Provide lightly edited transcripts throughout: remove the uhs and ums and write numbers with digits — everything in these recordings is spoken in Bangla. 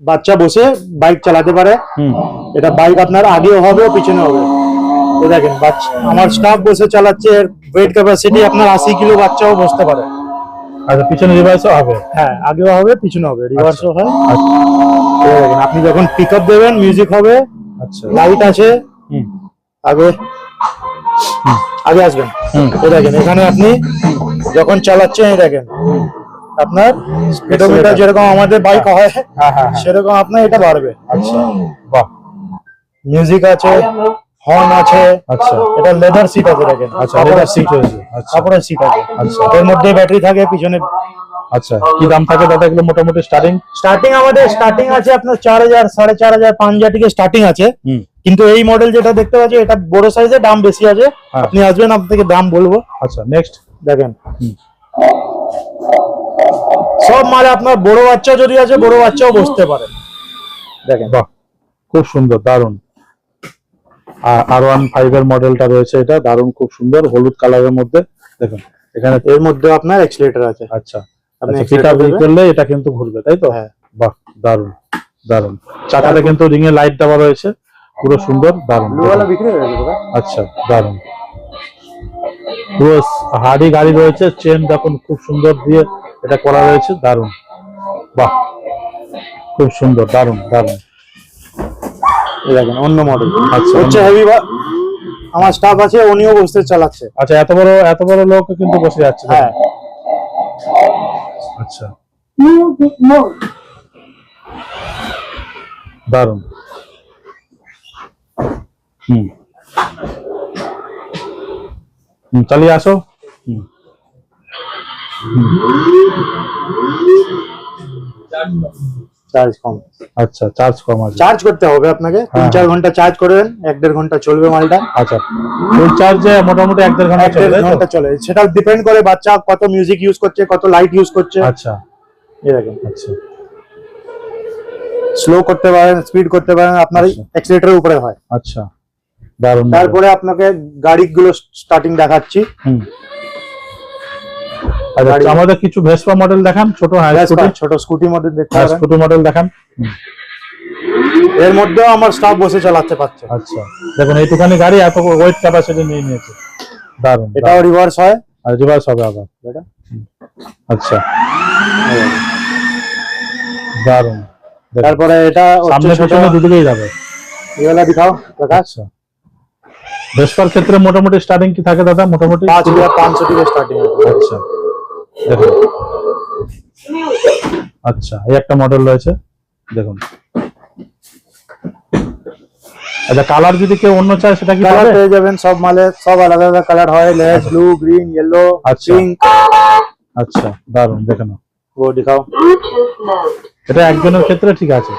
বাচ্চা বসে বাইক চালাতে পারে। এটা বাইক আপনার আগেও হবে পিছনে হবে। এই দেখেন বাচ্চা আমার স্টাফ বসে চালাচ্ছে, এর ওয়েট ক্যাপাসিটি আপনার 80 কিলো, বাচ্চাও বসতে পারে। আচ্ছা, পিছনে রিভার্সও হবে? হ্যাঁ, আগেও হবে পিছনে হবে, রিভার্সও হয়। এই দেখেন আপনি যখন পিকআপ দেবেন মিউজিক হবে। আচ্ছা, লাইট আছে। আগে আগে আসবেন। এই দেখেন এখানে আপনি যখন চালাচ্ছেন এই দেখেন আপনার স্পিডোমিটার যেরকম আমাদের বাইক হয় সেরকম আপনার এটা বাড়বে। আচ্ছা, বাহ। মিউজিক আছে, হর্ন আছে। আচ্ছা, এটা লেদার সিট আছে দেখেন। আচ্ছা, লেদার সিট রয়েছে। আচ্ছা, কাপড়ের সিট আছে। আচ্ছা, এর মধ্যে ব্যাটারি থাকে পিছনে। আচ্ছা, কি দাম থাকে দাদা এগুলো মোটামুটি স্টার্টিং আমাদের স্টার্টিং আছে আপনার 4000, 4500, 5000 থেকে স্টার্টিং আছে। কিন্তু এই মডেল যেটা দেখতে পাচ্ছি এটা বড় সাইজের, দাম বেশি আছে। আপনি আসবেন, আপনাকে দাম বলবো। আচ্ছা, নেক্সট দেখেন সব মালে আপনার বড় বাচ্চা যদি আছে বড় বাচ্চাও বসতে পারে। দেখেন বাহ, খুব সুন্দর, দারুন। R15 এর মডেলটা রয়েছে, এটা দারুন, খুব সুন্দর, হলুদ কালারের মধ্যে। দেখুন এখানে এর মধ্যে আপনার এক্সিলারেটর আছে। আচ্ছা, আপনি পিকআপ করলে এটা কিন্তু ঘুরবে, তাই তো? হ্যাঁ। বাহ, দারুন দারুন। চাকাতে কিন্তু রিং এ লাইট দেওয়া রয়েছে, পুরো সুন্দর, দারুন। বিক্রি হয়ে গেছে। আচ্ছা, দারুন। পুরো হাড়ি গাড়ি রয়েছে, চেন দেখুন খুব সুন্দর দিয়ে এটা করা রয়েছে, দারুন। বাহ, খুব সুন্দর, দারুন দারুন। এই দেখেন অন্য মডেল। আচ্ছা, হচ্ছে হেভি। আমার স্টাফ আছে, উনিও বসে চালাচ্ছে। আচ্ছা, এত বড় লোক কিন্তু বসে যাচ্ছে। হ্যাঁ। আচ্ছা, দারুন। চালিয়ে আসো। চার্জ কম। আচ্ছা, চার্জ কম আছে। চার্জ করতে হবে আপনাকে, 3-4 ঘন্টা চার্জ করবেন, 1-1.5 ঘন্টা চলবে মালটা। আচ্ছা, ফুল চার্জে মোটামুটি 1-1.5 ঘন্টা চলে। 1-1.5 ঘন্টা চলে, সেটা ডিপেন্ড করে বাচ্চা কত মিউজিক ইউজ করছে, কত লাইট ইউজ করছে। আচ্ছা, এই দেখেন আচ্ছা, স্লো করতে পারেন, স্পিড করতে পারেন, আপনার অ্যাক্সিলারেটরের উপরে হয়। আচ্ছা, দারুন। তারপরে আপনাকে গাড়িগুলো স্টার্টিং দেখাচ্ছি। আচ্ছা, আমাদের কিছু ভেসপা মডেল দেখান, ছোট ছোট স্কুটি মডেল দেখতে পারেন। স্কুটি মডেল দেখান। এর মধ্যেও আমার স্টাফ বসে চালাতে পারছে। আচ্ছা, দেখুন এইটুখানি গাড়ি এত ওয়েট ক্যাপাসিটি নিয়ে নিয়েছে, দারুন। এটাও রিভার্স হয়, আর রিভার্স হবে আবার এটা। আচ্ছা, দারুন। তারপরে এটা সামনে পিছনে দুদিকেই যাবে। এগুলা দেখাও প্রকাশ। আচ্ছা, ভেসপার ক্ষেত্রে মোটামুটি স্টার্টিং কি থাকে দাদা? মোটামুটি 5500 থেকে স্টার্টিং। আচ্ছা, দেখুন। আচ্ছা, এই একটা মডেল রয়েছে, দেখুন। আচ্ছা, কালার যদি কেউ অন্য চায় সেটা কি কালার পাবে? পেয়ে যাবেন, সব মালে সব আলাদা আলাদা কালার হয়, red, blue, green, yellow, pink. আচ্ছা, দারুন, দেখেন। ও দেখাও। এটা একজনের ক্ষেত্রে ঠিক আছে।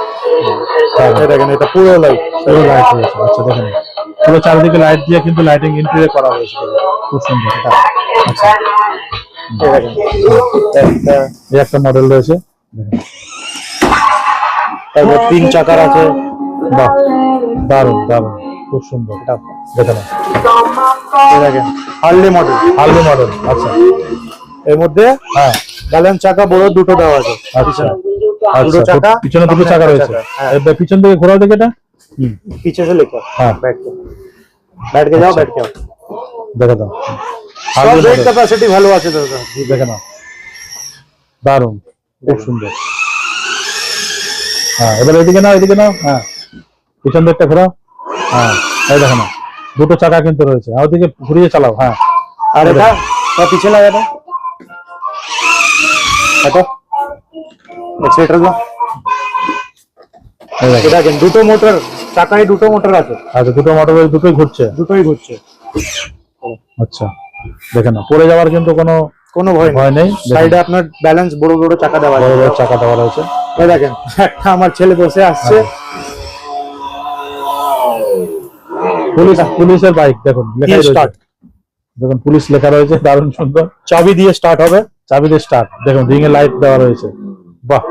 দেখেন এটা পুরো লাইট রয়েছে। আচ্ছা, দেখেন পুরো চারিদিকে লাইট দিয়ে কিন্তু লাইটিং ইন্টেরিয়র করা হয়েছে, খুব সুন্দর। আচ্ছা, এই একটা মডেল রয়েছে, দেখেন। তারপর 3 চাকার আছে। বাহ, দারুন দারুন, খুব সুন্দর। দেখেন দেখেন হার্লি মডেল। আচ্ছা, এর মধ্যে হ্যাঁ ব্যালেন্স চাকা বড় দুটো দেওয়া আছে। আচ্ছা, দুটো চাকা, পিছনে দুটো চাকা রয়েছে। পিছন দিকে ঘোরাও দিকে এটা पीछे से लेकर। हाँ। बैठ के जाओ, बैठ के आओ। দেখে দাও, সব ওয়েট ক্যাপাসিটি ভালো আছে দাদা। দেখে নাও, দারুন, খুব সুন্দর। হ্যাঁ, এবার এদিকে নাও। হ্যাঁ, পিছন দিকটা ঘোরাও। হ্যাঁ, এই দেখো না, দুটো চাকা কিন্তু রয়েছে, ওদিকে ঘুরিয়ে চালাও। হ্যাঁ, আর এটা তো পিছে লাগা দাও। হটো এক্সিলেটর দাও। এটা কিন্তু দুটো মোটর, চাকায় দুটো মোটর আছে। আচ্ছা, দুটো মোটর, দুটোই ঘুরছে। আচ্ছা, দেখেন না, পড়ে যাওয়ার কিন্তু কোনো ভয় নেই। সাইডে আপনার ব্যালেন্স বড় বড় চাকা দেওয়া আছে। বড় চাকা দেওয়া রয়েছে। এই দেখেন একটা আমার ছেলে বসে আসছে। পুলিশের বাইক, দেখুন লেখা রয়েছে, দেখুন পুলিশ লেখা রয়েছে, দারুণ সুন্দর। চাবি দিয়ে স্টার্ট হবে। চাবি দিয়ে স্টার্ট, দেখুন রিং এ লাইট দেওয়া রয়েছে। বাহ,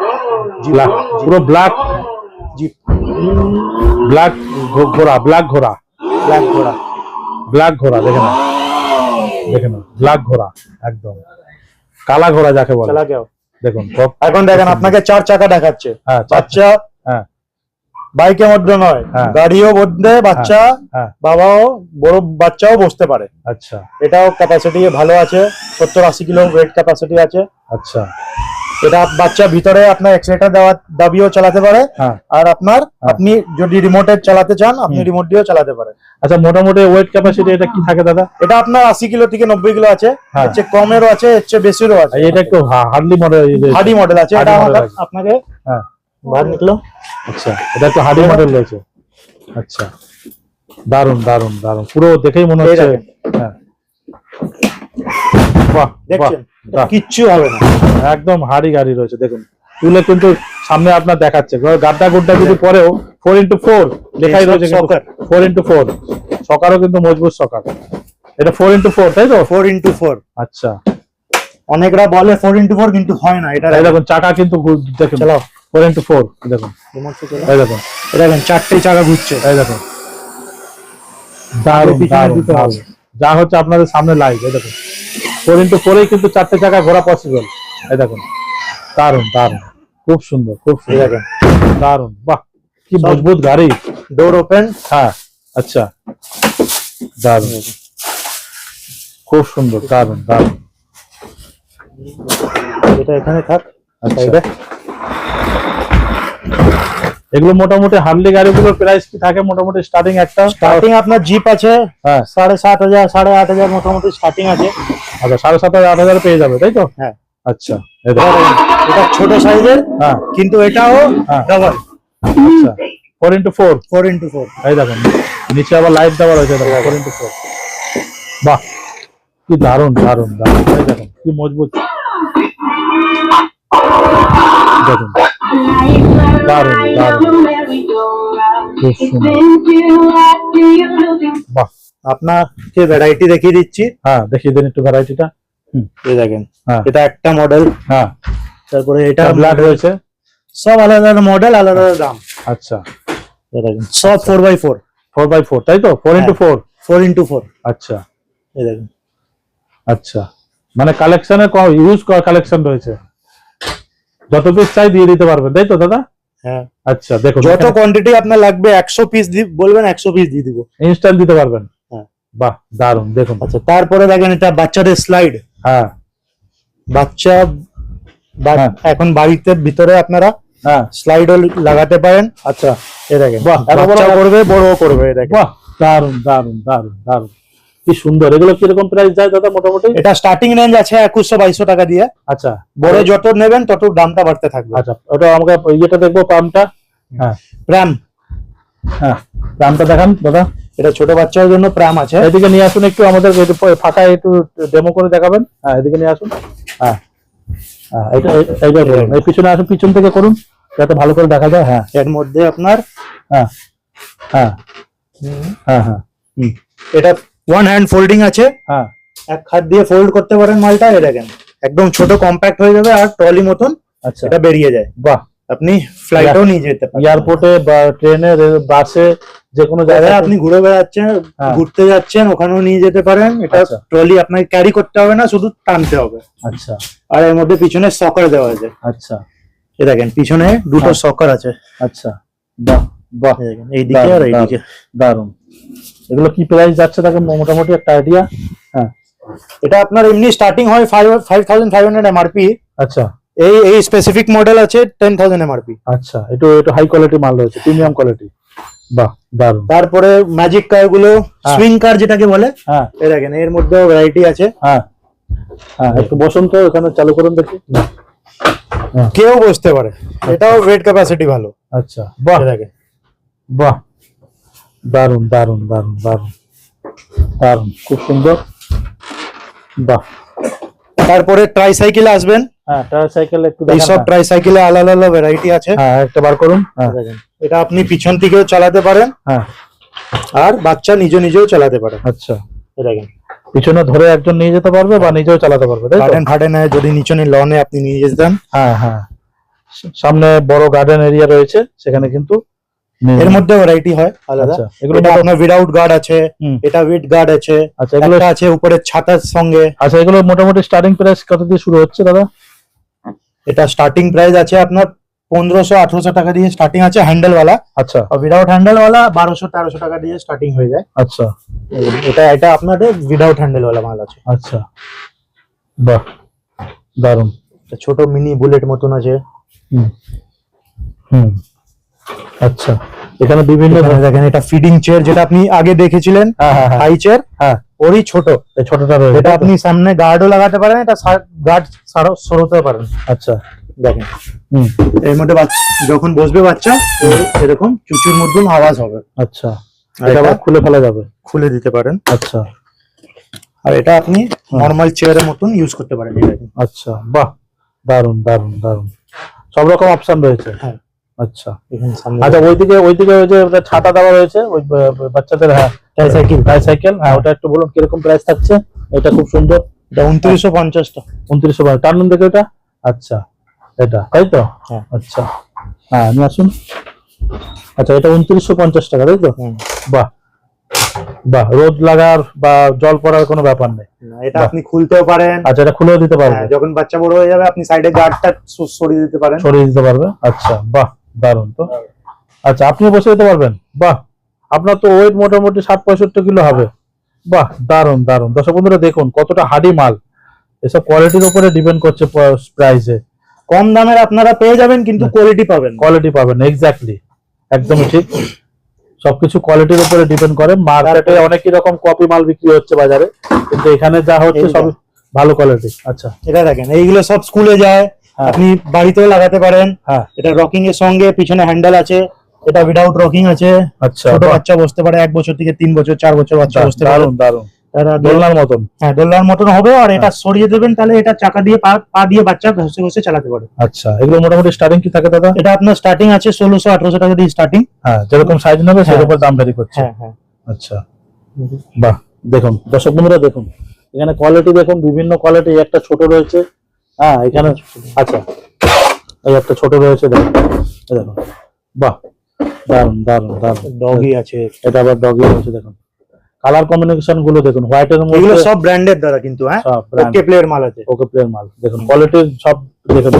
পুরো ব্ল্যাক জিপ, ব্ল্যাক ঘোড়া, ব্ল্যাক ঘোড়া, দেখেন ব্ল্যাক ঘোড়া, একদম কালা ঘোড়া যাকে বলে। চলা গেও। দেখুন এখন দেখেন আপনাকে 4 চাকা দেখাচ্ছে। হ্যাঁ, বাচ্চা বাইকের মধ্যে নয়, হ্যাঁ। গাড়িও মধ্যে বাচ্চা, হ্যাঁ। বাবাও, বড় বাচ্চাও বসতে পারে। আচ্ছা এটাও ক্যাপাসিটি ভালো আছে, 70-80 কিলো ওয়েট ক্যাপাসিটি আছে। আচ্ছা এটা বাচ্চা ভিতরে আপনার এক্সেলেটার দাবিও চালাতে পারে, হ্যাঁ আর আপনার আপনি যদি রিমোটে চালাতে চান আপনি রিমোট দিয়েও চালাতে পারেন। আচ্ছা, মোটামুটি ওয়েট ক্যাপাসিটি এটা কি থাকে দাদা? এটা আপনার 80 কিলো থেকে 90 কিলো আছে, হ্যাঁ। এর চেয়ে কমেরও আছে, এর চেয়ে বেশিরও আছে। আর এটা একটু হার্ডলি মডেল। হার্ডি মডেল আছে, hardy এটা model আমাকে আছে। আপনাকে হ্যাঁ বার নিকলো। আচ্ছা, এটা একটু হার্ডি মডেল রয়েছে। আচ্ছা, দারুন দারুন দারুন, পুরো দেখেই মনে এই হচ্ছে। দেখেন। হ্যাঁ, বাহ দেখছেন বাহ, কিচ্ছু হবে না। একদম হাড়ি গাড়ি রয়েছে। দেখুন তুলে কিন্তু সামনে আপনার দেখাচ্ছে, গাড্ডা গুড্ডা যদি পরেও 4x4 লেখাই এইসব রয়েছে, কিন্তু সকার। 4x4 সকারও কিন্তু মজবুত সকার। এটা 4x4 তাই তো? 4x4 আচ্ছা, অনেকরা বলে 4x4 কিন্তু হয় না। এটা এই দেখুন চাকা কিন্তু দেখুন, চালাও 4x4 দেখুন, রিমোট থেকে চালাও। এই দেখুন, এটা দেখেন 4টে চাকা ঘুরছে। এই দেখুন, দারুন পিছনে দারুন দিতে হবে। দারুন। যা হচ্ছে আপনাদের সামনে লাইভ, এই দেখুন 4x4 কিন্তু 4টে চাকা ঘোরা পসিবল। এই দেখুন, দারুন দারুন, খুব সুন্দর খুব এই সুন্দর, দেখেন দারুন। বাহ, কি সব- মজবুত গাড়ি। Door open. হ্যাঁ, আচ্ছা, দারুন, খুব সুন্দর, দারুন দারুন। এটা এখানে থাক। আচ্ছা, সাইডে এগুলো মোটামুটি হার্লি গাড়িগুলোর প্রাইস কি থাকে মোটামুটি স্টার্টিং একটা? স্টার্টিং আপনার জিপ আছে হ্যাঁ 7,500 8,500 মোটামুটি স্টার্টিং আছে। আচ্ছা, 7,500 8,000 পেয়ে যাবে তাই তো? হ্যাঁ, আচ্ছা, এই দেখুন। এটা ছোট সাইজের, হ্যাঁ কিন্তু এটাও হ্যাঁ। ডাবল আচ্ছা, 4x4 4x4। এই দেখুন, নিচে আবার লাইট দেওয়া রয়েছে, দেখুন 4x4। বাহ, কি দারুন দারুন দারুন, এই দেখুন কি মজবুত, দেখুন দারুন দারুন, খুব সুন্দর। বাহ, আপনাকে ভ্যারাইটি দেখিয়ে দিচ্ছি। হ্যাঁ দেখিয়ে দিন একটু ভ্যারাইটিটা। এই দেখেন, হ্যাঁ এটা একটা মডেল, হ্যাঁ, তারপরে এটা ব্ল্যাক রয়েছে। সব আলাদা আলাদা মডেল, আলাদা আলাদা দাম। আচ্ছা, এই দেখেন সব 4x4 4x4 তাই তো? 4x4 4x4। আচ্ছা এই দেখেন আচ্ছা, মানে কালেকশনে ইউজ করা কালেকশন রয়েছে, যত পিস চাই দিয়ে দিতে পারবেন তাই তো দাদা? হ্যাঁ, আচ্ছা, দেখুন যত কোয়ান্টিটি আপনার লাগবে 100 পিস বলবেন 100 পিস দিয়ে দিব। ইনস্ট্যান্ট দিতে পারবেন। হ্যাঁ। বাহ, দারুন, দেখুন। আচ্ছা, তারপরে দেখেন এটা বাচ্চাদের স্লাইড। হ্যাঁ বাচ্চা হ্যাঁ। এখন বাড়িতে ভিতরে আপনারা হ্যাঁ, স্লাইডও লাগাতে পারেন। আচ্ছা, এই দেখেন বাহ, এত বড় বাচ্চা গাছ। করবে, বড়ও করবে। এই দেখেন বাহ, দারুন দারুন দারুন দারুন, কি সুন্দর। এগুলো কিরকম প্রাইস যায় দাদা মোটামুটি? এটা স্টার্টিং রেঞ্জ আছে 2100-2200 টাকা দিয়ে। আচ্ছা, বড় যত নেবেন তত দামটা বাড়তে থাকবে। আচ্ছা, ওটা আমাকে ইয়েটা দেখবো, পাম্পটা। হ্যাঁ প্রাম, হ্যাঁ, পাম্পটা দেখান দাদা। এটা ছোট বাচ্চাদের জন্য প্রাম আছে। এদিকে নিয়ে আসুন একটু, আমাদের একটু ফাঁকায় একটু ডেমো করে দেখাবেন। হ্যাঁ, এদিকে নিয়ে আসুন। হ্যাঁ হ্যাঁ, এইটা করুন, এই পিছনে আসুন, পিছন থেকে করুন যাতে ভালো করে দেখা যায়। হ্যাঁ এর মধ্যে আপনার হ্যাঁ হ্যাঁ হ্যাঁ হ্যাঁ এটা ওয়ান হ্যান্ড ফোল্ডিং আছে, হ্যাঁ, এক হাত দিয়ে ফোল্ড করতে পারেন মালটা। এই দেখেন একদম ছোট কম্প্যাক্ট হয়ে যাবে, আর ট্রলি মতন আচ্ছা, এটা বেরিয়ে যায়। বাহ। আপনি ফ্লাইটও নিয়ে যেতে পারেন। এয়ারপোর্টে বা ট্রেনে, বাসে, যে কোনো জায়গায় জায়গায় আপনি ঘুরে বেড়াচ্ছেন, হ্যাঁ। ঘুরতে যাচ্ছেন, ওখানেও নিয়ে যেতে পারেন। এটা আচ্ছা। ট্রলি আপনাকে ক্যারি করতে হবে না, শুধু টানতে হবে। আচ্ছা আর এর মধ্যে পিছনে সকার দেওয়া আছে। আচ্ছা এই দেখেন পিছনে দুটো হ্যাঁ। সকার আছে। আচ্ছা, বাহ বাহ, এই দেখেন এইদিকে আর এইদিকে। দারুন। এগুলো কি প্রাইস যাচ্ছে তাকে মোটামুটি একটা আইডিয়া? হ্যাঁ, এটা আপনার এমনি স্টার্টিং হয় 5500 এমআরপি। আচ্ছা এই স্পেসিফিক মডেল আছে 10,000 এমআরপি। আচ্ছা, একটু হাই কোয়ালিটি মাল রয়েছে, প্রিমিয়াম কোয়ালিটি। বাহ, দারুন। তারপরে ম্যাজিক কার গুলো, হ্যাঁ। সুইং কার যেটাকে বলে, হ্যাঁ এই দেখেন এর মধ্যেও ভ্যারাইটি আছে। হ্যাঁ হ্যাঁ, একটু বসুন তো, এখানে চালু করুন দেখি। কেউ বসতে পারে, এটাও ওয়েট ক্যাপাসিটি ভালো। আচ্ছা, বাহ এই দেখেন বাহ, দারুন দারুন দারুন দারুন দারুন, খুব সুন্দর। বাহ। তারপরে ট্রাইসাইকেলে আসবেন। হ্যাঁ, সাইকেল একটু এই দেখান সব না। ট্রাইসাইকেলে আলাদা আলাদা ভ্যারাইটি আছে। হ্যাঁ, একটা বার করুন। হ্যাঁ দেখেন এটা আপনি পিছন থেকেও চালাতে পারেন, হ্যাঁ, আর বাচ্চা নিজেও চালাতে পারে। আচ্ছা, এই দেখেন পিছনে ধরে একজন নিয়ে যেতে পারবে বা নিজেও চালাতে পারবে তাই তো? গার্ডেন ফার্ডেনে যদি নিচনে লনে আপনি নিয়ে যেতেন। হ্যাঁ হ্যাঁ, সামনে বড় গার্ডেন এরিয়া রয়েছে, সেখানে কিন্তু এর মধ্যে ভ্যারাইটি হয় আলাদা। আচ্ছা, এগুলো এটা আপনার উইদাউট গার্ড আছে, হুম। এটা উইথ গার্ড আছে, আচ্ছা, এগুলো একটা আছে উপরে ছাতার সঙ্গে। আচ্ছা, এগুলো মোটামুটি স্টার্টিং প্রাইস কত দিয়ে শুরু হচ্ছে দাদা? এটা স্টার্টিং প্রাইস আছে আপনার 1500-1800 টাকা দিয়ে স্টার্টিং আছে হ্যান্ডেলওয়ালা, আচ্ছা আর উইদাউট হ্যান্ডেলওয়ালা 1200-1300 টাকা দিয়ে স্টার্টিং হয়ে যায়। আচ্ছা এটা আপনাদের উইদাউট হ্যান্ডেলওয়ালা মাল আছে। আচ্ছা, বাহ দারুন। একটা ছোট মিনি বুলেট মতন আছে। হুম হুম, আচ্ছা এখানে বিভিন্ন এখানে দেখেন এটা ফিডিং চেয়ার, যেটা আপনি আগে দেখেছিলেন হ্যাঁ হ্যাঁ হ্যাঁ হাই চেয়ার, হ্যাঁ, ওরই ছোট। এই ছোটটা রয়েছে এটা আপনি সামনে গার্ডও লাগাতে পারেন, এটা গার্ড সরাতে পারেন। আচ্ছা দেখেন হুম এর মধ্যে যখন বসবে বাচ্চা এরকম চুচুর মধ্যে আওয়াজ হবে। আচ্ছা, আর এটা আবার এটা খুলে ফেলা যাবে। খুলে দিতে পারেন। আচ্ছা আর এটা আপনি নরমাল চেয়ারের মতন ইউজ করতে পারেন। আচ্ছা, বাহ দারুন দারুন দারুন, সব রকম অপশন রয়েছে। হ্যাঁ। আচ্ছা এখানে সামনে আচ্ছা, ওইদিকে ওই যে ওটা ছাতা দেওয়া রয়েছে ওই বাচ্চাদের, হ্যাঁ ট্রাইসাইকেল, হ্যাঁ ওটা একটু বলুন কিরকম প্রাইস থাকছে? এটা খুব সুন্দর, এটা 2950 টাকা। 2900 টার্ন দেখে এটা। আচ্ছা এটা তাই তো? হ্যাঁ। আচ্ছা হ্যাঁ, আমি আসুন। আচ্ছা এটা 2950 টাকা তাই তো? বাহ বাহ, রোদ লাগার বা জল পড়ার কোনো ব্যাপার নেই। এটা আপনি খুলতেও পারেন। আচ্ছা, এটা খুলেও দিতে পারবে। হ্যাঁ, যখন বাচ্চা বড় হয়ে যাবে আপনি সাইডে গার্ডটা সরিয়ে দিতে পারেন। সরিয়ে দিতে পারবে। আচ্ছা বাহ দারুন তো। আচ্ছা আপনিও বসে দিতে পারবেন। বাহ, আপনার তো ওয়েট মোটামুটি 60-65 কিলো হবে। বাহ দারুন দারুন। দর্শক বন্ধুরা দেখুন কতটা হার্ডি মাল, এসব কোয়ালিটির উপরে ডিপেন্ড করছে প্রাইসে। কম দামের আপনারা পেয়ে যাবেন কিন্তু কোয়ালিটি পাবেন। কোয়ালিটি পাবেন, এক্স্যাক্টলি, একদমই ঠিক। সবকিছু কোয়ালিটির উপরে ডিপেন্ড করে। মার্কেটে অনেকই রকম কপি মাল বিক্রি হচ্ছে বাজারে, কিন্তু এখানে যা হচ্ছে সব ভালো কোয়ালিটি। আচ্ছা এটা দেখেন এইগুলো সব স্কুলে যায়, হ্যাঁ। আপনি বাড়িতেও লাগাতে পারেন। হ্যাঁ এটা রকিং এর সঙ্গে পিছনে হ্যান্ডেল আছে, এটা উইদাউট রকিং আছে। আচ্ছা, ছোট বাচ্চা বসতে পারে, 1 বছর থেকে 3 বছর 4 বছর বাচ্চা বসতে পারে। দারুন দারুন, এটা দোলনার মতন। হ্যাঁ দোলনার মতন হবে। আর এটা সরিয়ে দেবেন তাহলে এটা চাকা দিয়ে পা দিয়ে বাচ্চা ঘষে ঘষে চালাতে পারে। আচ্ছা, এগুলো মোটামুটি স্টার্টিং কি থাকে দাদা? এটা আপনার স্টার্টিং আছে 1600-1800 টাকা দিয়ে স্টার্টিং। হ্যাঁ, যেরকম সাইজ নেবে সের উপর দাম ভ্যারি করছে। হ্যাঁ হ্যাঁ। আচ্ছা বাহ, দেখুন দর্শক বন্ধুরা দেখুন এখানে কোয়ালিটি দেখুন, বিভিন্ন কোয়ালিটি। একটা ছোট রয়েছে, হ্যাঁ এখানে। আচ্ছা এই একটা ছোট রয়েছে, দেখুন এই দেখুন, বাহ দারুন দারুন দারুন। ডগি আছে, এটা আবার ডগি রয়েছে, দেখুন কালার কম্বিনেশন গুলো দেখুন, হোয়াইটের এগুলো মধ্যে সব ব্র্যান্ডেড দ্বারা কিন্তু। হ্যাঁ সব brand। ওকে প্লেয়ার মাল আছে। ওকে প্লেয়ার মাল, দেখুন কোয়ালিটি সব দেখুন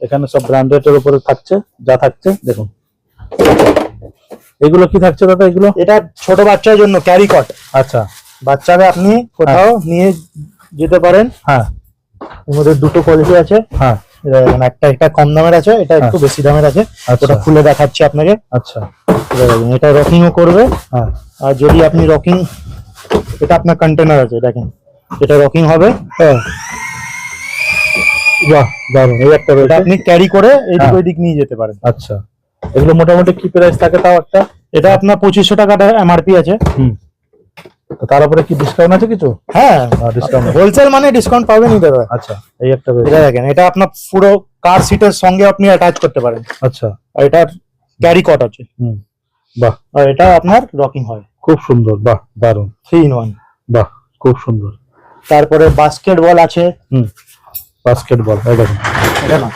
এখানে সব ব্র্যান্ডেড এর উপরে থাকছে, যা থাকছে দেখুন। এগুলো কি থাকছে দাদা এগুলো? এটা ছোট বাচ্চার জন্য ক্যারি কট। আচ্ছা বাচ্চাকে আপনি কোথাও নিয়ে যেতে পারেন। হ্যাঁ এর মধ্যে দুটো কোয়ালিটি আছে। হ্যাঁ এটা দেখেন, একটা কম দামের আছে, এটা একটু বেশি দামের আছে। আচ্ছা ওটা খুলে দেখাচ্ছি আপনাকে। আচ্ছা এটা দেখেন, এটা রকিংও করবে। হ্যাঁ আর যদি আপনি রকিং, এটা আপনার কন্টেনার আছে দেখেন, এটা রকিং হবে। হ্যাঁ, বাহ দারুন। এই একটা এটা রয়েছে। আপনি ক্যারি করে এদিক হ্যাঁ। ওইদিক নিয়ে যেতে পারেন। আচ্ছা, এগুলো মোটামুটি কি প্রাইস থাকে তাও একটা? এটা আপনার 2500 টাকাটা এমআরপি আছে। হুম, তো তার উপরে কি ডিসকাউন্ট আছে কিছু? হ্যাঁ ডিসকাউন্ট। হোলসেল মানে ডিসকাউন্ট পাবেনই দাদা। আচ্ছা, এই একটা রয়েছে। এটা দেখেন, এটা আপনার পুরো কার সিটের সঙ্গে আপনি অ্যাটাচ করতে পারেন। আচ্ছা আর এটা ক্যারি কট আছে। হুম, বাহ আর এটা আপনার রকিং হয় খুব সুন্দর, বাহ দারুন, 3-in-1। বাহ খুব সুন্দর। তারপরে বাস্কেট বল আছে। হুম, বাস্কেটবল, এই দেখুন। এটা না,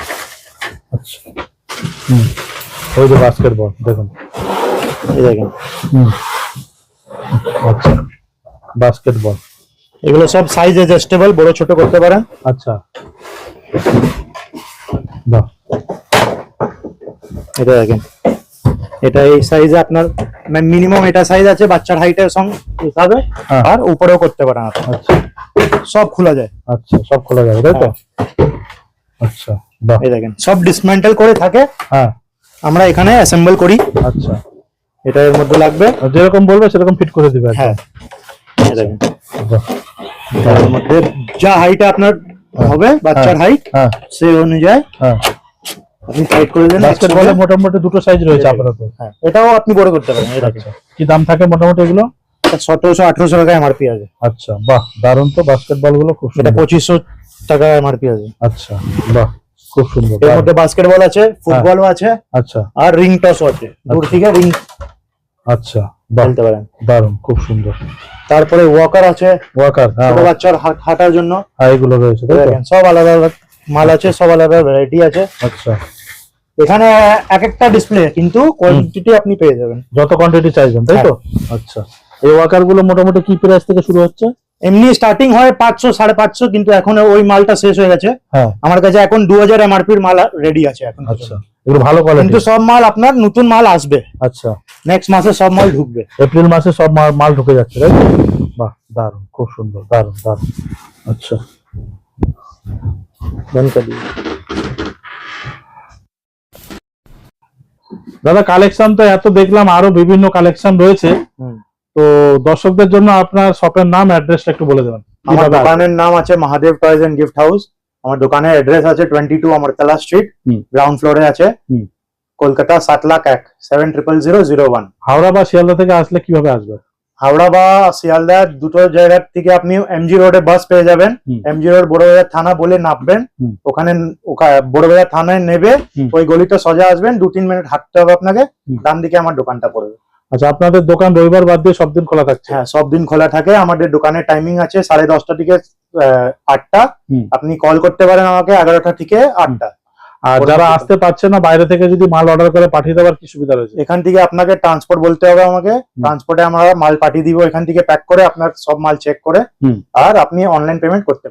আচ্ছা হুম, ওই যে বাস্কেটবল দেখুন। এই দেখেন হুম, আচ্ছা বাস্কেটবল। এগুলো সব সাইজ অ্যাডজাস্টেবল, বড় ছোট করতে পারেন। আচ্ছা বাহ, এটা দেখেন, এটা এই সাইজে আপনার মিনিমাম এটা সাইজ আছে বাচ্চার হাইটের সঙ্গে হিসাবে। হ্যাঁ। আর উপরেও করতে পারেন আপনি, আচ্ছা সব খোলা যায়। আচ্ছা, সব খোলা যাবে তাই তো? আচ্ছা বাহ, এই দেখেন সব ডিসমেন্টেল করে থাকে, হ্যাঁ আমরা এখানে অ্যাসেম্বল করি। আচ্ছা, এটা এর মধ্যে লাগবে। আর যেরকম বলবে সেরকম ফিট করে দিবে একদম। হ্যাঁ এই দেখেন, বাহ, এর মধ্যে যা হাইট আপনার হবে বাচ্চার হাইট, হ্যাঁ সেই অনুযায়ী হ্যাঁ। আপনি টাইট করে দেন। বাস্কেটবলে মোটামুটি দুটো সাইজ রয়েছে আপাতত। হ্যাঁ, এটাও আপনি বড় করতে পারেন। এই দেখেন, আচ্ছা, কি দাম থাকে মোটামুটি এগুলো? 1700-1800 টাকা এমআরপি আছে। আচ্ছা বাহ দারুন তো, বাস্কেটবল গুলো খুব এটা সুন্দর। 2500 টাকা এমআরপি আছে। আচ্ছা বাহ খুব সুন্দর। এর মধ্যে বাস্কেটবল আছে, ফুটবলও আছে, আচ্ছা আর রিং টসও আছে। দূর থেকে রিং আচ্ছা বাহ খেলতে পারেন। দারুন খুব সুন্দর। তারপরে ওয়াকার আছে, ওয়াকার, হ্যাঁ ছোট বাচ্চার হাঁটার জন্য। হ্যাঁ, এগুলো রয়েছে তাই তো? দেখেন সব আলাদা আলাদা মাল আছে, সব আলাদা ভ্যারাইটি আছে। আচ্ছা, এখানে এক একটা ডিসপ্লে, কিন্তু কোয়ান্টিটি আপনি পেয়ে যাবেন যত কোয়ান্টিটি চাইছেন তাই তো? আচ্ছা, এই ওয়াকার গুলো মোটামুটি কি প্রাইস থেকে শুরু হচ্ছে? এমনি স্টার্টিং হয় 500-550, কিন্তু এখন ওই মালটা শেষ হয়ে গেছে। হ্যাঁ আমার কাছে এখন 2000 এমআরপির মাল রেডি আছে এখন। আচ্ছা, এগুলো ভালো কোয়ালিটি। কিন্তু সব মাল আপনার নতুন মাল আসবে, আচ্ছা, নেক্সট মাসে সব মাল ঢুকবে। এপ্রিল মাসে সব মাল ঢুকে যাচ্ছে, তাই তো? বাহ, দারুন, খুব সুন্দর, দারুন দারুন। আচ্ছা, বন্ধ করে দিন। দাদা কালেকশন তো এত দেখলাম, আরো বিভিন্ন কালেকশন রয়েছে, হুম। তো দর্শকদের জন্য আপনার শপের নাম, অ্যাড্রেসটা একটু বলে দেবেন। আমার কিভাবে আসবে? দোকানের নাম আছে Mahadev toys and gift house. আমার দোকানের অ্যাড্রেস আছে 22 অমরতলা স্ট্রিট, হুম। গ্রাউন্ড ফ্লোরে আছে, হুম। কলকাতা 7,01,000 70001। হাওড়া বা শিয়ালদা থেকে আসলে কিভাবে আসবে? হাওড়া বা শিয়ালদা দুটো জায়গা থেকে আপনি এমজি রোডে বাস পেয়ে যাবেন। হুম। এমজি রোড বড়বাজার থানা বলে নামবেন, হুম। ওখানে বড়বাজার থানায় নেবে, হুম। ওই গলিতে সোজা আসবেন, 2-3 মিনিট হাঁটতে হবে আপনাকে, হুম। ডান দিকে আমার দোকানটা পড়বে। আচ্ছা, আপনাদের দোকান রবিবার বাদ দিয়ে সব দিন খোলা থাকছে? হ্যাঁ, সব দিন খোলা থাকে। আমাদের দোকানের টাইমিং আছে 10:30 থেকে 8টা। হুম। আপনি কল করতে পারেন আমাকে 11টা থেকে 8টা। আর যারা আসতে পারছে না, বাইরে থেকে যদি মাল অর্ডার করে পাঠিয়ে দেওয়ার কি সুবিধা রয়েছে? এখান থেকে আপনাকে ট্রান্সপোর্ট বলতে হবে আমাকে, ট্রান্সপোর্টে আমরা মাল পাঠিয়ে দিব, এখান থেকে প্যাক করে আপনার সব মাল চেক করে, হুম। আর আপনি অনলাইন পেমেন্ট করতে পারেন।